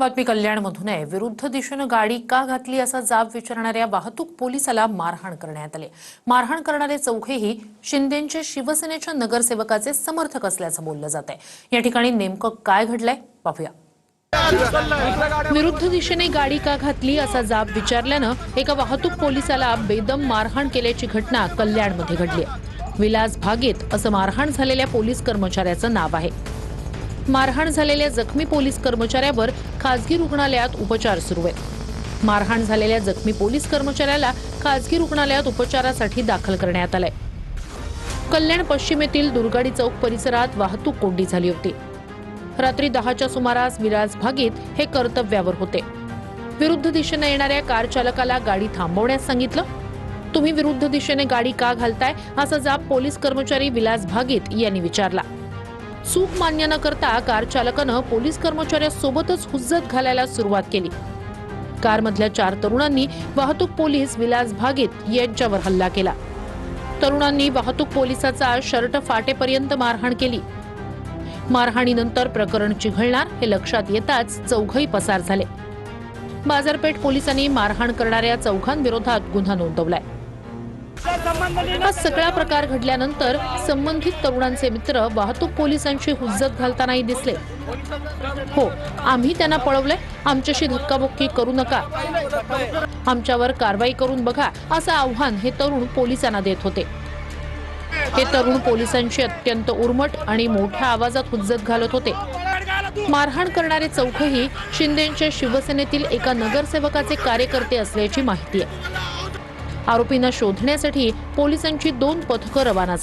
बातमी कल्याणमधून आहे। विरुद्ध दिशेने गाडी का घातली असा जाब विचारणाऱ्या वाहतूक पोलिसाला मारहाण करण्यात आली। मारहाण करणारे चौघेही शिंदेंचे शिवसेनेच्या नगरसेवकाचे समर्थक असल्याचं बोललं जात आहे। या ठिकाणी नेमकं काय घडलंय पाहूया। विरुद्ध दिशेने गाडी का घातली असा जाब विचारल्यानं एका वाहतूक पोलिसाला बेदम मारहाण केल्याची घटना कल्याणमध्ये घडली आहे। विलास भागीत असं मारहाण झालेल्या पोलीस कर्मचाऱ्याचं नाव आहे। मारहाण झालेल्या जखमी पोलीस कर्मचाऱ्यावर खासगी रुग्णालयात उपचार सुरू आहेत। मारहाण झालेल्या जखमी पोलीस कर्मचाऱ्याला खासगी रुग्णालयात उपचारासाठी दाखल करण्यात आलंय। कल्याण पश्चिमेतील दुर्गाडी चौक परिसरात वाहतूक कोंडी झाली होती। रात्री 10च्या सुमारास विलास भागीत हे कर्तव्यावर होते। विरुद्ध दिशेने येणाऱ्या कार चालकाला गाडी थांबवण्यास सांगितलं। तुम्ही विरुद्ध दिशेने गाडी का घालताय असा जाब पोलीस कर्मचारी विलास भागीत यांनी विचारला। चूक मान्य न करता कार चालकानं पोलीस कर्मचाऱ्यासोबतच हुज्जत घालायला सुरुवात केली। कारमधल्या 4 तरुणांनी वाहतूक पोलीस विलास भागीत यांच्यावर हल्ला केला। तरुणांनी वाहतूक पोलिसाचा शर्ट फाटेपर्यंत मारहाण केली। मारहाणीनंतर प्रकरण चिघळणार हे लक्षात येताच चौघही पसार झाले। बाजारपेठ पोलिसांनी मारहाण करणाऱ्या चौघांविरोधात गुन्हा नोंदवलाय। हा सगळा प्रकार घडल्यानंतर संबंधित तरुणांचे मित्र वाहतूक पोलिसांची हुज्जत घालतानाही दिसले। हो, आम्ही त्यांना पळवलंय, आमच्याशी धक्काबुक्की करू नका, आमच्यावर कारवाई करून बघा असं आव्हान हे तरुण पोलिसांना देत होते। हे तरुण पोलिसांची अत्यंत उर्मट आणि मोठ्या आवाजात हुज्जत घालत होते। मारहाण करणारे चौघही शिंदेंच्या शिवसेनेतील एका नगरसेवकाचे कार्यकर्ते असल्याची माहिती आहे। आरोपींना शोधण्यासाठी पोलिसांची 2 पथकं रवाना झाली।